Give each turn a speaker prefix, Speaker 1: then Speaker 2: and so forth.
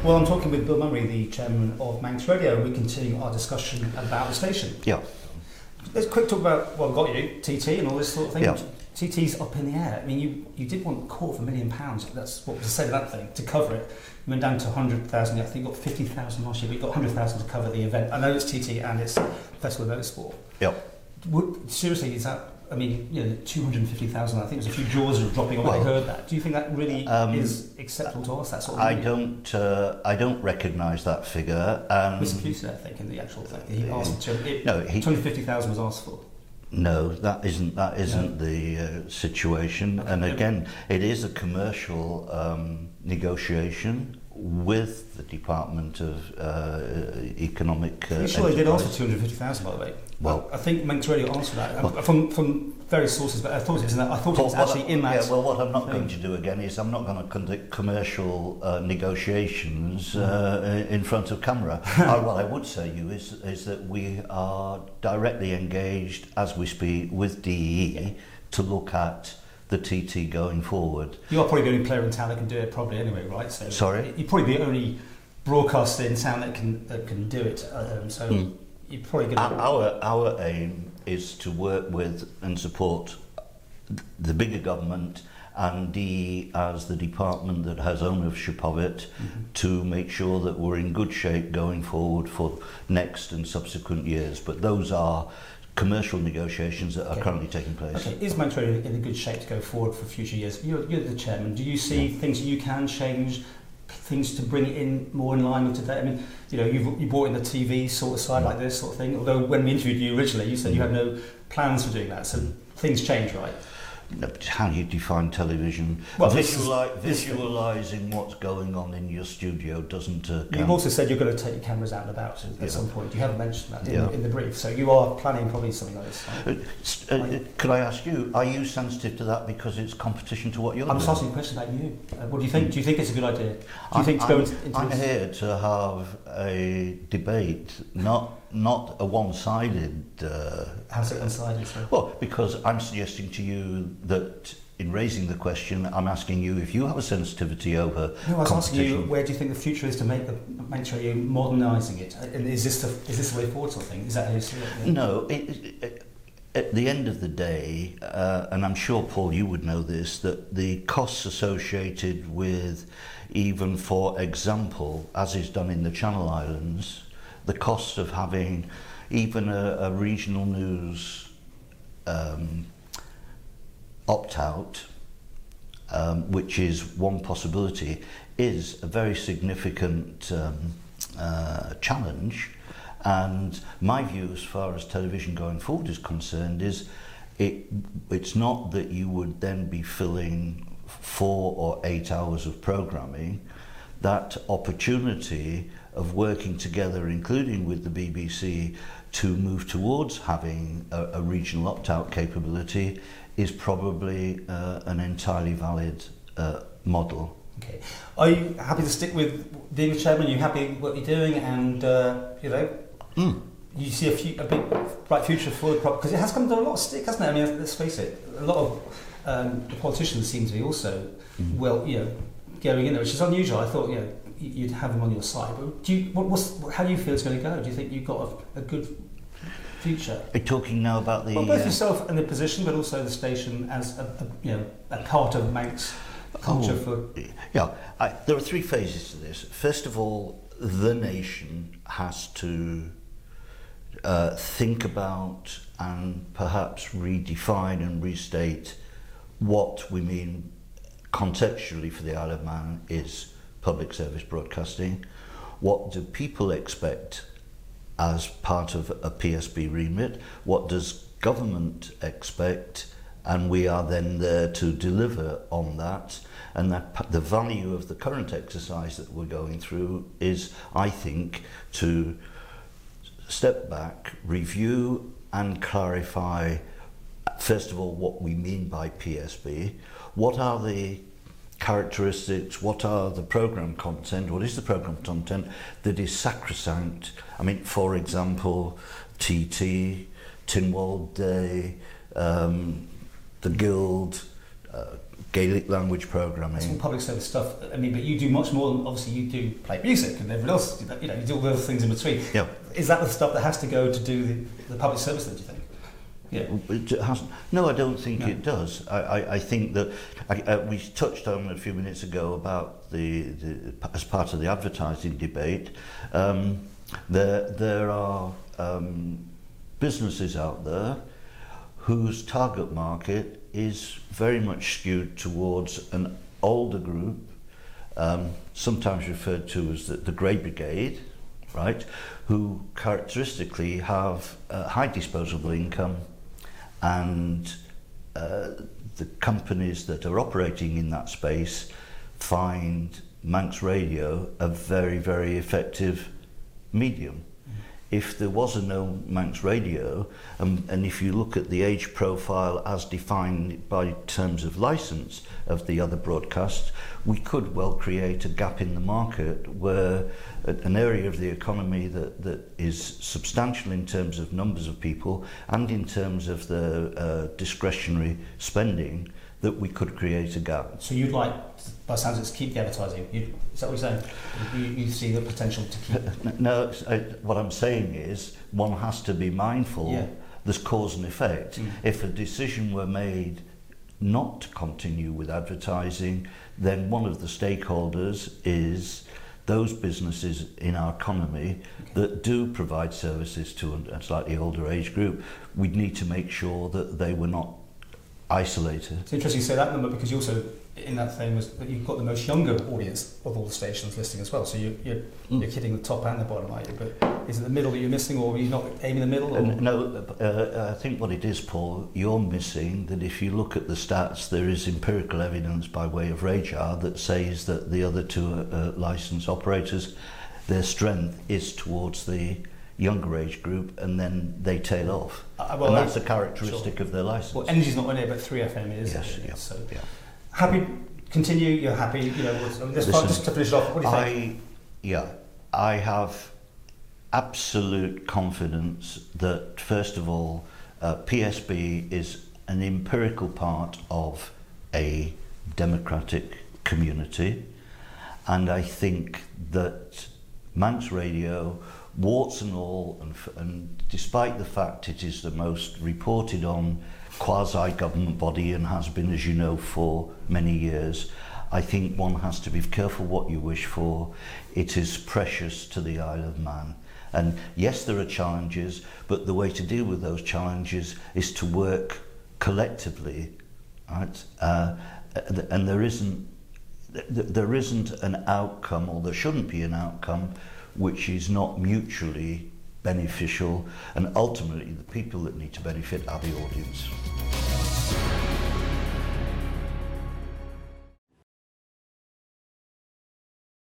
Speaker 1: Well, I'm talking with Bill Mummery, the chairman of Manx Radio. We continue our discussion about the station.
Speaker 2: Yeah.
Speaker 1: Let's quick talk about, well, got you, TT and all this sort of thing.
Speaker 2: Yeah.
Speaker 1: TT's up in the air. I mean, you did want £250,000, that's what was said of that thing, to cover it. You went down to 100,000, I think you got 50,000 last year, but you got 100,000 to cover the event. I know it's TT and it's Festival of Motorsport.
Speaker 2: Yeah.
Speaker 1: Seriously, is that, I mean, 250,000, I think there's a few jaws are dropping when I heard that. Do you think that really is acceptable to us, that sort of
Speaker 2: I don't recognise that figure.
Speaker 1: Mr. Pusey, I think, in the actual thing. He asked 250,000 was asked for.
Speaker 2: No, that isn't the situation. And again, it is a commercial negotiation with the Department of Economic.
Speaker 1: Are you sure they did ask for 250,000, by the way?
Speaker 2: Well,
Speaker 1: I think Manx Radio answered that from various sources, but I thought it was in that. I thought it was actually in that.
Speaker 2: Yeah, well, what I'm not going to do again is I'm not going to conduct commercial negotiations in front of camera. What I would say you is that we are directly engaged as we speak with DEE to look at the TT going forward.
Speaker 1: You are probably the only player in town that can do it, probably anyway, right? So
Speaker 2: sorry,
Speaker 1: you're probably the only broadcaster in town that can do it. You're probably going to.
Speaker 2: Our aim is to work with and support the bigger government and DE as the department that has ownership of it, to make sure that we're in good shape going forward for next and subsequent years. But those are commercial negotiations that are currently taking place. Okay,
Speaker 1: is Manx Radio in a good shape to go forward for future years? You're the chairman. Do you see things you can change, things to bring it in more in line with today? I mean, you brought in the TV sort of side like this sort of thing, although when we interviewed you originally, you said you had no plans for doing that, so things change, right?
Speaker 2: How do you define television?
Speaker 1: Well,
Speaker 2: visualising what's going on in your studio doesn't
Speaker 1: You've also said you're going to take your cameras out and about at some point. You haven't mentioned that in the brief, so you are planning probably something like this.
Speaker 2: Could I ask you, are you sensitive to that because it's competition to what you're doing?
Speaker 1: I'm just asking a question about you. What do you think? Do you think it's a good idea? Do you think to go into
Speaker 2: I'm here to have a debate, not a one-sided...
Speaker 1: How's it one-sided, sir?
Speaker 2: Well, because I'm suggesting to you that in raising the question, I'm asking you if you have a sensitivity over competition.
Speaker 1: No, I was asking you, where do you think the future is to make the Manx Radio modernising it? And is this the way forward sort of thing? Is that how you see it? Yeah?
Speaker 2: No, at the end of the day, and I'm sure, Paul, you would know this, that the costs associated with, even for example, as is done in the Channel Islands, the cost of having even a regional news opt-out, which is one possibility, is a very significant challenge. And my view as far as television going forward is concerned is it's not that you would then be filling 4 or 8 hours of programming. That opportunity of working together, including with the BBC, to move towards having a regional opt-out capability is probably an entirely valid model.
Speaker 1: Okay. Are you happy to stick with being a chairman? Are you happy with what you're doing? And, you see a big bright future for the because it has come to a lot of stick, hasn't it? I mean, let's face it, a lot of the politicians seem to be also, going in there, which is unusual. I thought, you'd have them on your side. But how do you feel it's going to go? Do you think you've got a good future?
Speaker 2: Are you talking now about the...
Speaker 1: Well, both yourself and the position, but also the station as a part of Manx culture
Speaker 2: there are 3 phases to this. First of all, the nation has to think about and perhaps redefine and restate what we mean contextually for the Isle of Man is public service broadcasting. What do people expect as part of a PSB remit? What does government expect? And we are then there to deliver on that. And that the value of the current exercise that we're going through is, I think, to step back, review and clarify, first of all, what we mean by PSB. What are the characteristics, what are the programme content, what is the programme content that is sacrosanct? I mean, for example, TT, Tynwald Day, the Guild, Gaelic language programming.
Speaker 1: It's all public service stuff. I mean, but you do much more than, obviously you do play music and everyone else, you do all the other things in between.
Speaker 2: Yeah.
Speaker 1: Is that the stuff that has to go to do the public service then, do you think?
Speaker 2: Yeah. It hasn't. No, I don't think it does. I think that we touched on a few minutes ago about the as part of the advertising debate. There are businesses out there whose target market is very much skewed towards an older group, sometimes referred to as the Grey Brigade, right, who characteristically have high disposable income, and the companies that are operating in that space find Manx Radio a very, very effective medium. If there was no Manx Radio, and if you look at the age profile as defined by terms of license of the other broadcasts, we could well create a gap in the market where an area of the economy that is substantial in terms of numbers of people and in terms of the discretionary spending, that we could create a gap.
Speaker 1: So you'd like, by the sounds of it, to keep the advertising? Is that what you're saying? You see the potential to keep?
Speaker 2: No, what I'm saying is one has to be mindful there's cause and effect. If a decision were made not to continue with advertising, then one of the stakeholders is those businesses in our economy that do provide services to a slightly older age group. We'd need to make sure that they were not isolated.
Speaker 1: It's interesting you say that number, because you also, in that thing, was that you've got the most younger audience of all the stations listening as well. So you're hitting the top and the bottom, aren't you? But is it the middle that you're missing, or are you not aiming the middle? Or?
Speaker 2: No, I think what it is, Paul, you're missing that if you look at the stats, there is empirical evidence by way of radar that says that the other two licensed operators, their strength is towards the younger age group, and then they tail off. And that's a characteristic of their license.
Speaker 1: Well, Energy's not on it, but 3FM is.
Speaker 2: Yes, yeah.
Speaker 1: So, happy, continue, you're happy, just to finish off, what do you think?
Speaker 2: I have absolute confidence that, first of all, PSB is an empirical part of a democratic community, and I think that Manx Radio, warts and all, and despite the fact it is the most reported on quasi-government body and has been, as you know, for many years, I think one has to be careful what you wish for. It is precious to the Isle of Man. And yes, there are challenges, but the way to deal with those challenges is to work collectively, right? And there isn't an outcome, or there shouldn't be an outcome, which is not mutually beneficial, and ultimately the people that need to benefit are the audience.